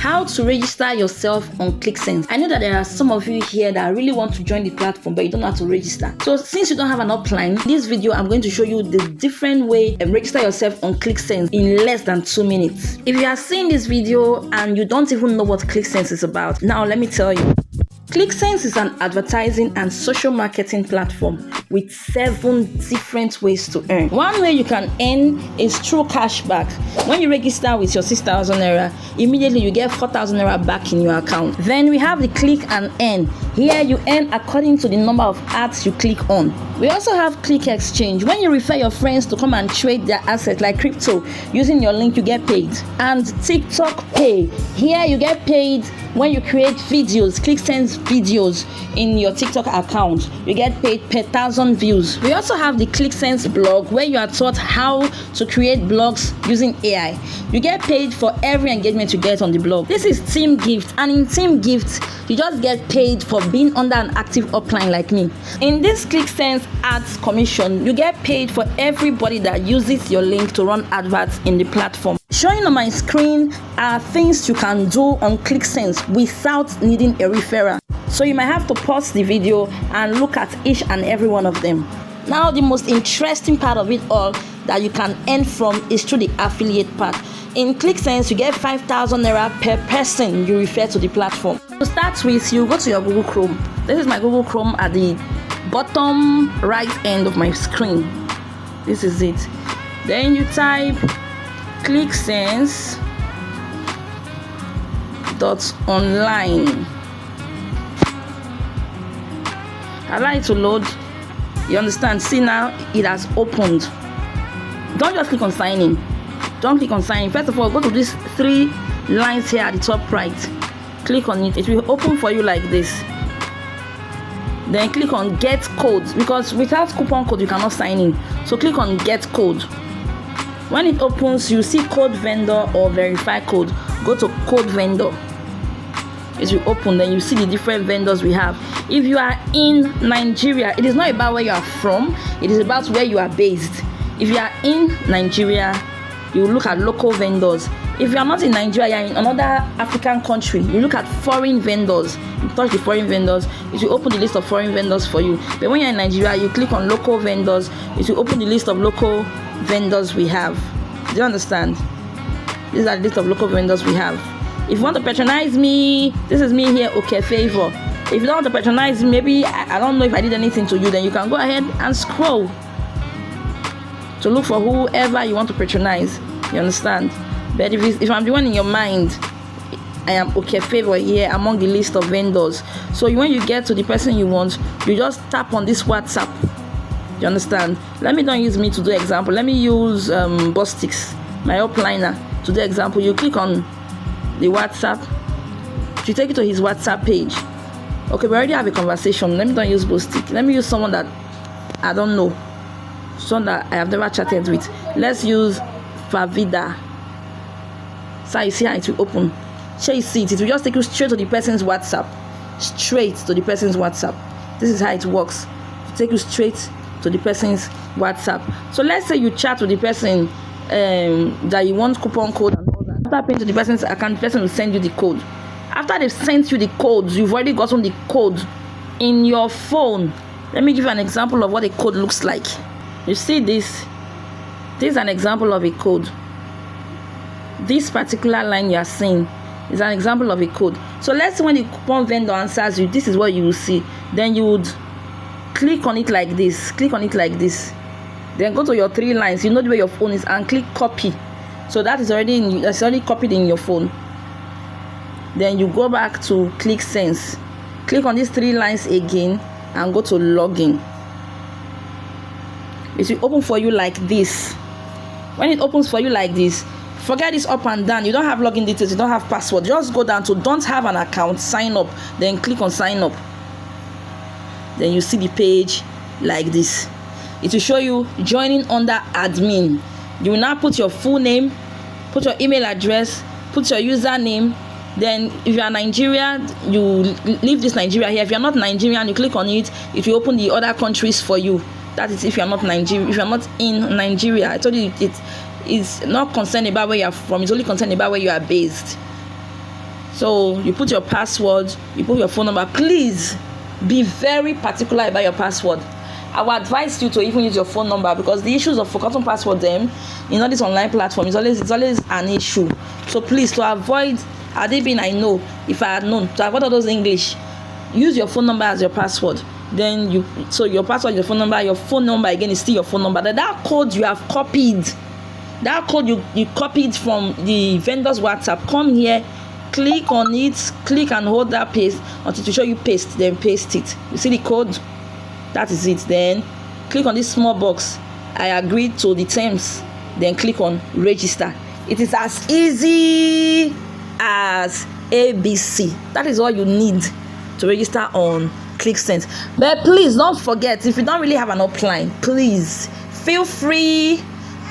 How to register yourself on Clicksense. I know that there are some of you here that really want to join the platform, but you don't know how to register. So since you don't have an upline, this video I'm going to show you the different way to register yourself on Clicksense in less than 2 minutes. If you are seeing this video and you don't even know what Clicksense is about, now let me tell you. Clicksense is an advertising and social marketing platform with 7 different ways to earn. One way you can earn is through cashback. When you register with your 6,000 naira, immediately you get 4,000 naira back in your account. Then we have the click and earn. Here you earn according to the number of ads you click on. We also have click exchange. When you refer your friends to come and trade their assets like crypto, using your link you get paid. And TikTok pay. Here you get paid when you create videos, Clicksense videos in your TikTok account. You get paid per 1,000 views. We also have the Clicksense blog where you are taught how to create blogs using AI. You get paid for every engagement you get on the blog. This is Team Gift, and in Team Gift, you just get paid for being under an active upline like me. In this Clicksense ads commission, you get paid for everybody that uses your link to run adverts in the platform. Showing on my screen are things you can do on Clicksense without needing a referral. So you might have to pause the video and look at each and every one of them. Now the most interesting part of it all that you can earn from is through the affiliate part. In Clicksense, you get 5,000 naira per person you refer to the platform. To start with, you go to your Google Chrome. This is my Google Chrome at the bottom right end of my screen. This is it. Then you type clicksense.online. Allow it to load. You understand? See, now it has opened. Don't just click on sign in. Don't click on sign in. First of all, go to these 3 lines here at the top right. Click on it. It will open for you like this. Then click on get code, because without coupon code you cannot sign in. So click on get code. When it opens, you see code vendor or verify code. Go to code vendor. It will open. Then you see the different vendors we have. If you are in Nigeria, it is not about where you are from, it is about where you are based. If you are in Nigeria, you look at local vendors. If you are not in Nigeria, you are in another African country, you look at foreign vendors. You touch the foreign vendors, it will open the list of foreign vendors for you. But when you are in Nigeria, you click on local vendors, it will open the list of local vendors we have. Do you understand? These are the list of local vendors we have. If you want to patronize me, this is me here, okay, favor. If you don't want to patronize me, maybe I don't know if I did anything to you, then you can go ahead and scroll to look for whoever you want to patronize. You understand? But if I'm the one in your mind, I am okay favor here among the list of vendors. So when you get to the person you want, you just tap on this WhatsApp. You understand? Let me don't use me to do example. Let me use Bostix, my upliner, to do example. You click on the WhatsApp. To take you to his WhatsApp page. Okay, we already have a conversation. Let me don't use Bostix. Let me use someone that I don't know, someone that I have never chatted with. Let's use Favida. So you see how it will open. Shall you see it? It will just take you straight to the person's WhatsApp. Straight to the person's WhatsApp. This is how it works. It take you straight to the person's WhatsApp. So let's say you chat with the person that you want coupon code and all that. After paying to the person's account, the person will send you the code. After they've sent you the codes, you've already gotten the code in your phone. Let me give you an example of what a code looks like. You see this? This is an example of a code. This particular line you are seeing is an example of a code. So let's say when the coupon vendor answers you, this is what you will see. Then you would click on it like this. Click on it like this. Then go to your 3 lines. You know where your phone is, and click copy. So that is already that's already copied in your phone. Then you go back to Clicksense. Click on these 3 lines again and go to login. It will open for you like this. When it opens for you like this, forget this up and down. You don't have login details, you don't have password. Just go down to don't have an account, sign up. Then click on sign up. Then you see the page like this. It will show you joining under admin. You will now put your full name, put your email address, put your username. Then if you are Nigeria, you leave this Nigeria here. If you are not Nigerian, you click on it, it will open the other countries for you. That is if you are not Nigeria, if you are not in Nigeria. I told you it is not concerned about where you are from, it's only concerned about where you are based. So you put your password, you put your phone number. Please be very particular about your password. I would advise you to even use your phone number, because the issues of forgotten password them in all this online platform is always an issue. So please, to avoid, had it been I know, if I had known, to avoid all those English, use your phone number as your password. Then your password, your phone number again is still your phone number. Then that code you have copied, that code you copied from the vendor's WhatsApp, come here, click on it, click and hold that paste until to show you paste, then paste it. You see the code? That is it. Then click on this small box, I agree to the terms, then click on register. It is as easy as ABC. That is all you need to register on Clicksense. But please don't forget, if you don't really have an upline, please feel free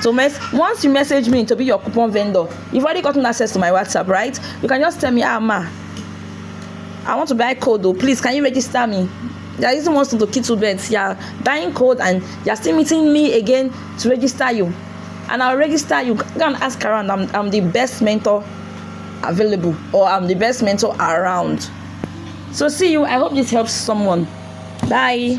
to once you message me to be your coupon vendor, you've already gotten access to my WhatsApp, right? You can just tell me, ma, I want to buy code though, please can you register me? There isn't one to keep 2 beds. You're buying code and you're still meeting me again to register you, and I'll register you. Go and ask around. I'm the best mentor available, or I'm the best mentor around. So see you. I hope this helps someone. Bye.